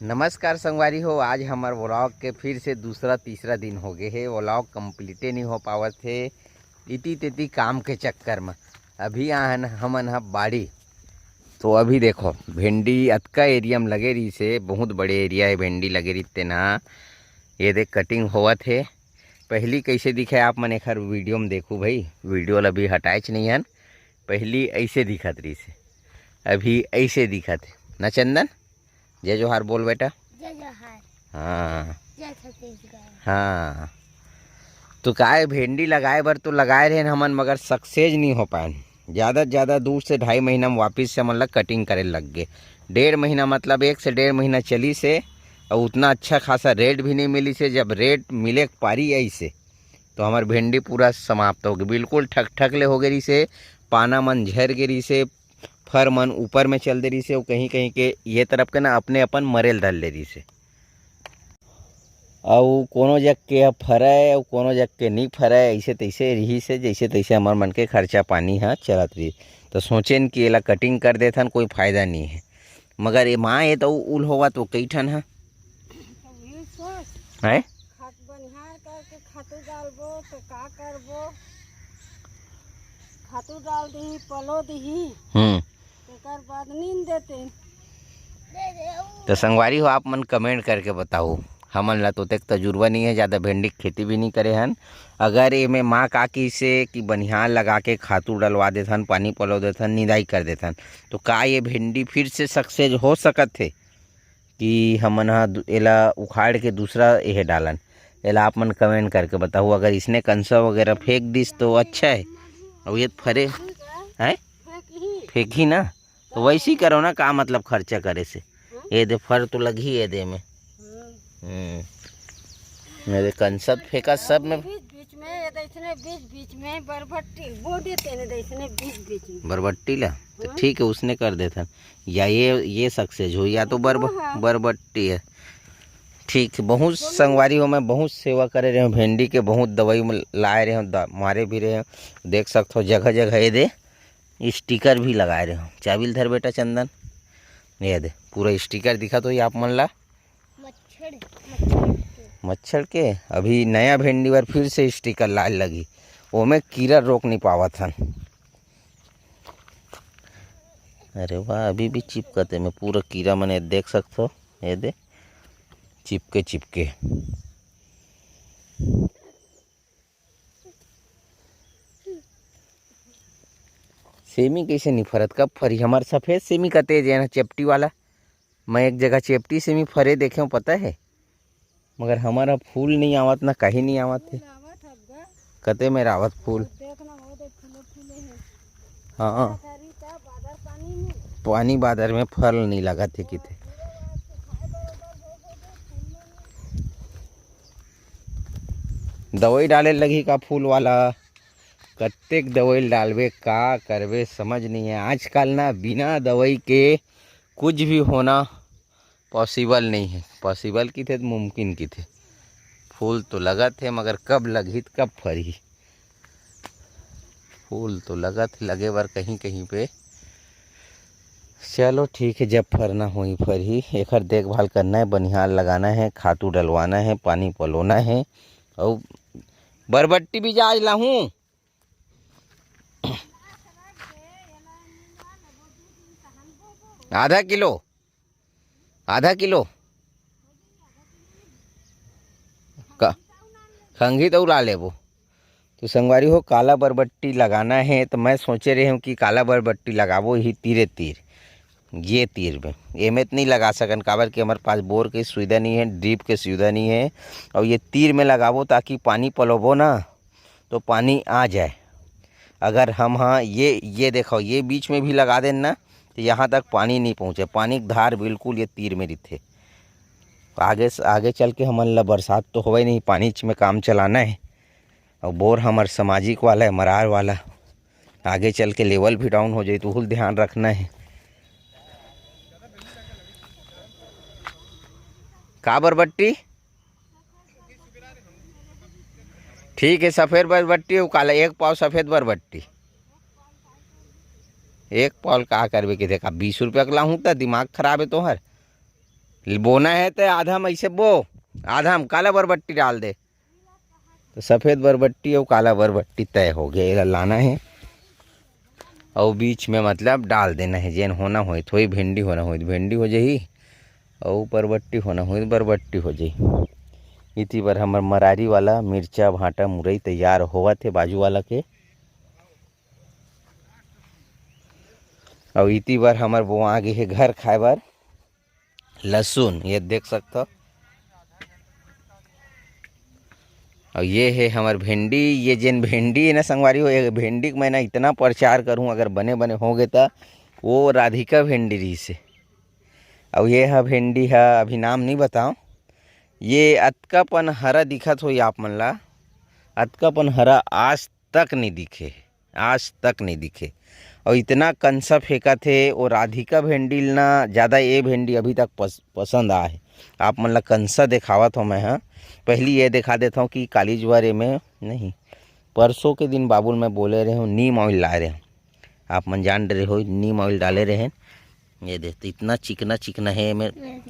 नमस्कार संगवारी हो। आज हमार व्लॉग के फिर से दूसरा तीसरा दिन हो गए है। व्लॉग कंप्लीटे नहीं हो पावत थे इति तेती काम के चक्कर में। अभी आहन हमन ह बाड़ी। तो अभी देखो भिंडी अतका एरिया में लगे रही से, बहुत बड़े एरिया है भिंडी लगे रही ते ना। ये देख कटिंग होवत है। पहली कैसे दिखे आप मन एक वीडियो में देखो भाई। वीडियो अभी हटाएच नहीं हन। पहली ऐसे दिखत रही से, अभी ऐसे दिखत है ना। चंदन जय जोहार बोल बेटा। जय जोहार। हाँ जय छत्तीसगढ़। हाँ। तो काय भिंडी लगाए बर तो लगाए रहे हमन, मगर सक्सेस नहीं हो पाए। ज़्यादा से ज़्यादा 2 से 2.5 महीना में वापस से हमन ला कटिंग करे लग गए। 1.5 महीना मतलब 1 से 1.5 महीना चली से, और उतना अच्छा खासा रेट भी नहीं मिली से। जब रेट मिले पारी ऐसे तो हमार भिंडी पूरा समाप्त हो गई, बिल्कुल ठक ठक ले हो गई से। पाना मन झर गिरी से, फर मन ऊपर में चल दे रही से, और कहीं कहीं के ये तरफ के ना अपने अपन मरेल धर ले रही से। और कोनो जग के फरे और कोनो जग के नहीं फरे, ऐसे तैसे रही से जैसे तैसे हमार मन के खर्चा पानी हाँ चलत रही। तो सोचेन कि एला कटिंग कर देथन कोई फ़ायदा नहीं है, मगर ये माँ ये तो उल होगा तो कई ठन है खातू डालबो तो का करबो। खातू डाल दी पलो दी तेकर बाद नींद देते। तो संगवारी हो आप मन कमेंट करके बताओ। हमन ला तो तक तजुर्बा नहीं है, ज़्यादा भिंडी की खेती भी नहीं करे हन। अगर ये में माँ काकी से कि बनिहार लगा के खातू डलवा देथन, पानी पलो देथन, निदाई कर देथन, तो का ये भिंडी फिर से सक्सेस हो सकत थे कि हमन हा एला उखाड़ के दूसरा यह डालन। एला आप मन कमेंट करके बताओ। अगर इसने कंसा वगैरह फेंक दिस तो अच्छा है, और ये फरे है फेंक ही ना, तो वैसे ही करो ना। का मतलब खर्चा करे से, ये दे फर तो लग ही ये दे में। मेरे कंसत फेंका सब में बीच में बीच में बरबट्टी बो देते ने दैसने बीच में बरबट्टी ला। तो ठीक है उसने कर देता, या ये सक्सेस हो, या तो बरबट्टी है। ठीक है। बहुत संगवारी हो, मैं बहुत सेवा करे रहे हूँ भिंडी के, बहुत दवाई में लाए रहे हूँ, मारे भी रहे हूँ। देख सकते हो जगह जगह ये दे स्टिकर भी लगाए रहे हूँ। चाबिल धर बेटा चंदन, ये दे पूरा स्टिकर दिखा तो ये आप मन ला मच्छर के। अभी नया भिंडी पर फिर से स्टिकर लाल लगी, वो में कीड़ा रोक नहीं पावत हन। अरे वाह, अभी भी चिपकते में पूरा कीड़ा मने देख सकते हो। ये दे चिपके चिपके। सेमी कैसे नहीं फरत, कब फरी हमार सफ़ेद सेमी का तेज है ना चेपटी वाला। मैं एक जगह चेपटी सेमी फरे देखे हूँ पता है, मगर हमारा फूल नहीं आवत ना, कहीं नहीं आवत है। कते में रावत फूल। हाँ पानी बादर में फल नहीं लगा थे किते। दवाई डाले लगी का फूल वाला, कत्तेक दवाई डालबे का करबे समझ नहीं है। आजकल ना बिना दवाई के कुछ भी होना पॉसिबल नहीं है। पॉसिबल की थे तो मुमकिन की थे। फूल तो लगा थे मगर कब लगी कब फरी। फूल तो लगा थे लगे बार कहीं कहीं पे। चलो ठीक है, जब फरना हो ही फर ही। एक देखभाल करना है, बनिहार लगाना है, खातू डलवाना है, पानी पलोना है। और बरबट्टी भी जा लाहूँ आधा किलो का खंगी तो ला लेबो। तो संगवारी हो काला बरबट्टी लगाना है, तो मैं सोचे रही हूँ कि काला बरबट्टी लगाबो ही तीरे तीर। ये तीर में एमेत नहीं लगा सकन, काबर कि हमारे पास बोर की सुविधा नहीं है, ड्रिप की सुविधा नहीं है। और ये तीर में लगाबो ताकि पानी पलोबो ना तो पानी आ जाए। अगर हम हाँ ये देखो ये बीच में भी लगा दें ना, तो यहाँ तक पानी नहीं पहुँचे। पानी की धार बिल्कुल ये तीर में रहते। आगे चल के हमन ला बरसात तो होवे नहीं, पानी में काम चलाना है। और बोर हमार सामाजिक वाला है, मरार वाला। आगे चल के लेवल भी डाउन हो जाए तो हुल ध्यान रखना है। का बरबट्टी ठीक है, सफ़ेद बरबट्टी और काला 1 पाव सफ़ेद बरबट्टी। 1 पाव का करबे के देखा 20 रुपया का लाहूँ तो दिमाग खराब है तोहर। बोना है तो आधा में ऐसे बो, आधा हम काला बरबट्टी डाल दे तो सफ़ेद बरबट्टी और काला बरबट्टी तय हो गया। ये लाना है और बीच में मतलब डाल देना है। जेन होना हो थोड़ी भिंडी होना हो भिंडी हो जाही और बरबट्टी होना हो बरबट्टी हो जाही। इति बार हमर मरारी वाला मिर्चा भाटा मुरई तैयार होवा थे बाजू वाला के। और इति बार हमर वो आगे है घर खाए बार लहसुन, ये देख सकते हो। और ये है हमार भिंडी। ये जेन भिंडी है ना संगवारी हो, ये भिंडी को मैं ना इतना प्रचार करूँ अगर बने बने हो गए तो वो राधिका भिंडी रही से। और ये है भिंडी है, अभी नाम नहीं बताऊँ। ये अतकापन हरा दिखत हो आप मन ला, अतकापन हरा आज तक नहीं दिखे, आज तक नहीं दिखे। और इतना कंसा फेंका थे और राधिका भिंडी ना ज़्यादा ये भिंडी अभी तक पसंद आए। आप मन ला कंसा दिखावत हो मैं। हाँ पहली ये दिखा देता हूँ कि काली ज्वारे में नहीं, परसों के दिन बाबुल में बोले रहे हूँ नीम ऑयल ला रहे हैं। आप मन जान रहे हो नीम ऑयल डाले रहे हैं। ये देखते इतना चिकना चिकना है मेरे।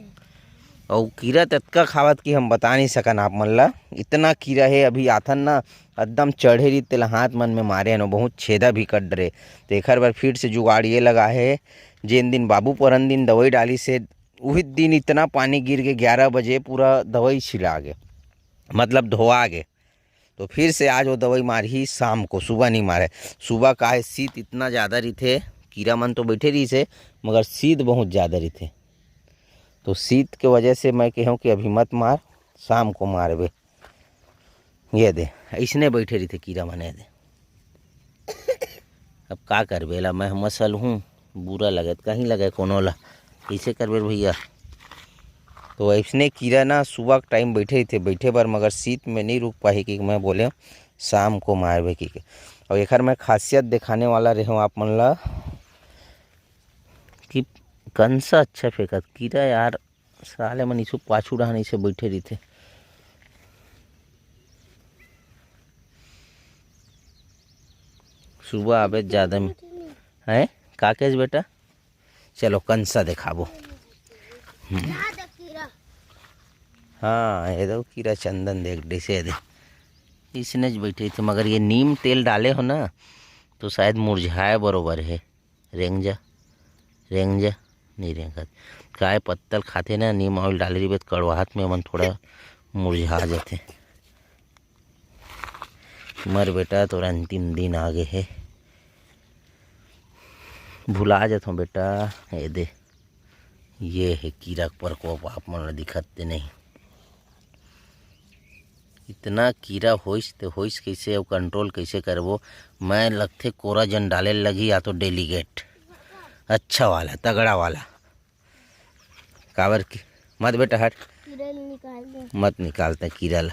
और कीरा तत्का खावत कि हम बता नहीं सकन आप मन ला। इतना कीरा है अभी आथन ना एकदम चढ़े रही तेल हाथ मन में मारे न, बहुत छेदा भी कट रहे। तो एक बार फिर से जुगाड़ ये लगा है, जिन दिन बाबू परन दिन दवाई डाली से वही दिन इतना पानी गिर के 11 बजे पूरा दवाई छिला गए, मतलब धोआ गए। तो फिर से आज वो दवाई मारी शाम को, सुबह नहीं मारे। सुबह का है शीत इतना ज़्यादा रही थे, कीड़ा मन तो बैठे रही से मगर शीत बहुत ज़्यादा रही थे। तो शीत के वजह से मैं कहूँ कि अभी मत मार, शाम को मारबे। ये दे ऐसने बैठे रही थे कीड़ा मने दे। अब का करबे ला, मैं मसल हूँ, बुरा लगे कहीं लगे कोनो ला, कैसे करबे भैया। तो ऐसने कीड़ा ना सुबह के टाइम बैठे थे, बैठे बार मगर शीत में नहीं रुक पाए कि मैं बोले शाम को मारबे की। और एक मैं खासियत दिखाने वाला रहे हूँ आप मन ला कि कंसा अच्छा फेंकत कीड़ा यार, साले मन इसे पाछू रहा नहीं से बैठे रही थे। सुबह आबे ज़्यादा में है का केस बेटा, चलो कंसा दिखाबो। हाँ ये दो कीड़ा चंदन देख डिसे दे, इसने बैठे थे। मगर ये नीम तेल डाले हो ना तो शायद मुरझाए बरोबर है। रेंग जा नहीं रेंगत, काय पत्तल खाते ना नीम ऑयल डाले रही तो कड़वाहट में मन थोड़ा मुरझा जाते। मर बेटा तोरा अंतिम दिन आगे है, भुला जाता हूँ बेटा। ये दे ये है कीड़ा प्रकोप, आप मन दिखते नहीं। इतना कीड़ा होइस तो होइस कैसे और कंट्रोल कैसे करबो। मैं लगते कोरा जन डाले लगी या तो डेलीगेट अच्छा वाला तगड़ा वाला। काबर की मत बेटा हट, मत निकालते कीड़ा ला।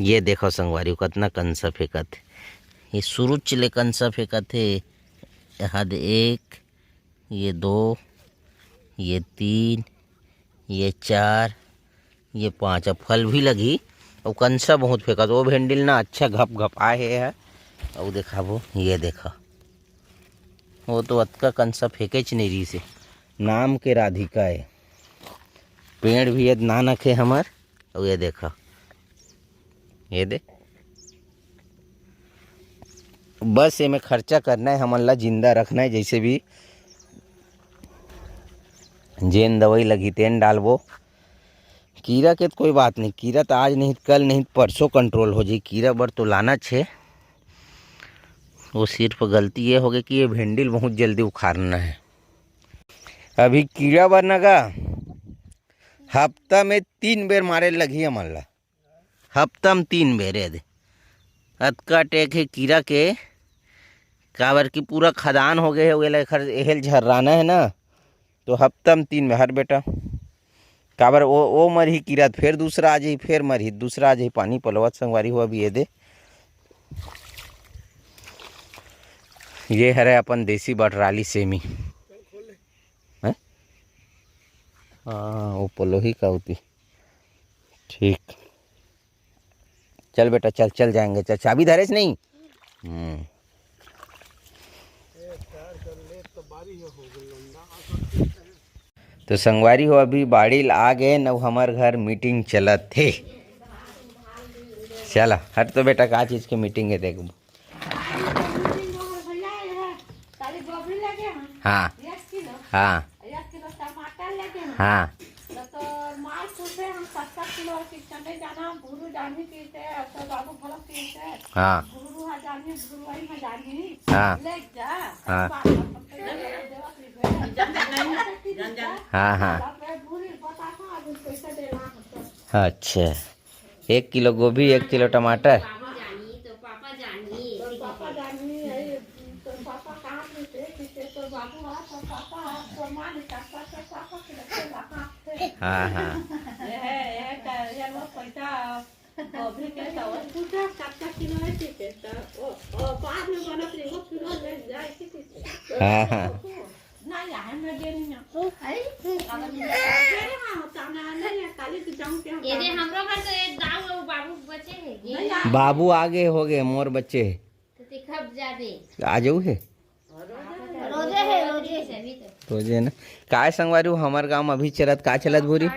ये देखो संगवारी कितना कंसा फेंका थे, ये शुरू चले कंसा फेंका थे। हद 1, ये 2, ये 3, ये 4, ये 5। अब फल भी लगी और कंसा बहुत फेंका। तो वो भिंडिल ना अच्छा घप घप आए है। और देखा वो ये देखा वो तो अतका कंसा फेंके च नहीं रही से। नाम के राधिका है, पेड़ भी है नानक है हमार। और ये देखा ये दे, बस ये में खर्चा करना है हमन ला, जिंदा रखना है। जैसे भी जेन दवाई लगी तेन डालबो। कीड़ा के तो कोई बात नहीं, कीड़ा तो आज नहीं कल नहीं परसों कंट्रोल हो जाए। कीड़ा बर तो लाना छे, वो सिर्फ गलती ये हो गई कि ये भिंडिल बहुत जल्दी उखाड़ना है। अभी कीड़ा बर नगा हफ्ता में 3 बेर मारे लगी हमन ला, हफ्ता में 3 बेर। दे अतका टेक है कीड़ा के, काबर की पूरा खदान हो गए एहल झर्राना है ना। तो हफ्ता में 3 बेर हर बेटा। काबर वो मरही कीड़ा फिर दूसरा आ जाही, फिर मरही दूसरा आ जाही। पानी पलवत संगवारी हुआ भी ये दे। ये हरे अपन देसी बटराली सेमी है। हाँ वो पलोही का होती। ठीक चल बेटा चल चल जाएंगे। चल चाबी धरेस नहीं। तो संगवारी हो अभी बाड़ी आ गए न हमार घर मीटिंग चलत थे। चला हट तो बेटा का चीज़ की मीटिंग है देखो। हाँ हाँ हाँ हाँ हाँ हाँ हाँ। अच्छा 1 किलो गोभी 1 किलो टमाटर। हाँ हाँ हाँ हाँ बाबू आगे हो गए मोर बच्चे आ जाऊ है रोजे ना काय संगवारी हमार गांव में अभी चलत का चलत भूरी।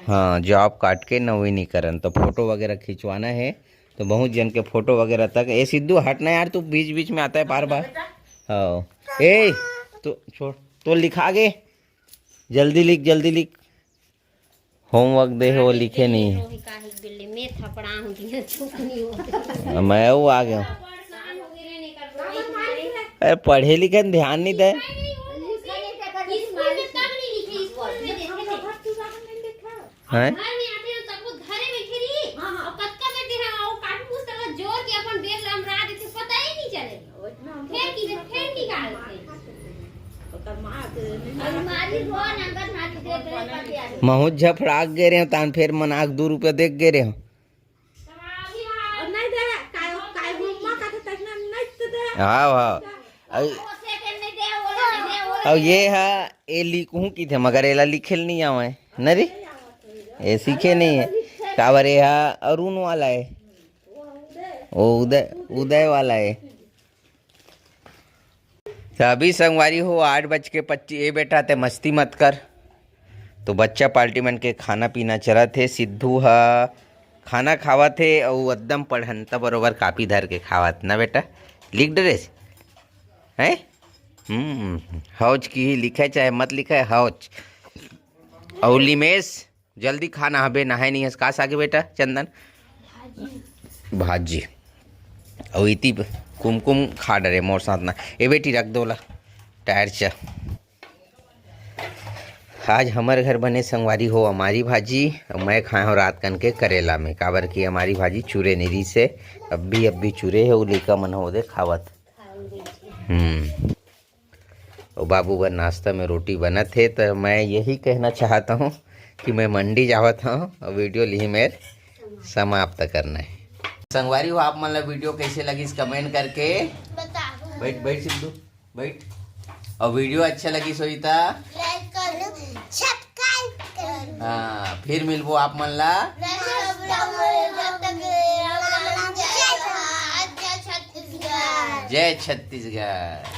हाँ जॉब काट के नवीनीकरण तो फोटो वगैरह खिंचवाना है तो बहुत जन के फोटो वगैरह तक। ए सिद्धू हटना यार तू बीच बीच में आता है बार बार। हाँ ए तो छोड़ तो लिखा गे जल्दी लिख होमवर्क दे वो लिखे नहीं है। मैं वो आ गया अरे पढ़े लिखे ध्यान नहीं दे। हैं महूत झफड़ाक गे रहे तान फिर मनाक 2 रुपया देख गे रहे। हाँ हाँ अब ये है ए लिखूँ की थे मगर एला लिखेल नहीं आवे न रे ये सीखे नहीं है काबर ये अरुण वाला है वो उदय वाला है। तो अभी संगवारी हो 8:25 ए बेटा ते मस्ती मत कर। तो बच्चा पार्टी मन के खाना पीना चला थे। सिद्धू हा खाना खावा थे और एकदम पढ़नता बरोबर कापी धर के खावत ना बेटा लिख ड्रेस है। हौज की ही लिखे चाहे मत लिखे हौज। और लिमेश जल्दी खाना हबे नहाए नहीं हस का सागे बेटा चंदन भाजी और इति कुमकुम खा डरे मोर साथ ना ए बेटी रख दोला टायर चा। आज हमारे घर बने संगवारी हो हमारी भाजी और मैं खाया हूँ रात कन के करेला में काबर की हमारी भाजी चूरे निरी से अब भी चूरे है वो लेका मन हो दे खावत। और बाबू का नाश्ता में रोटी बना थे। तो मैं यही कहना चाहता हूँ कि मैं मंडी जावत हूँ और वीडियो ली मेरे समाप्त करना है। संगवारी हो आप मतलब वीडियो कैसे लगी इस कमेंट करके बैठ बैठ सिद्धू बैठ। और वीडियो अच्छा लगी सोईता हाँ फिर मिलबो आप मन ला जय छत्तीसगढ़।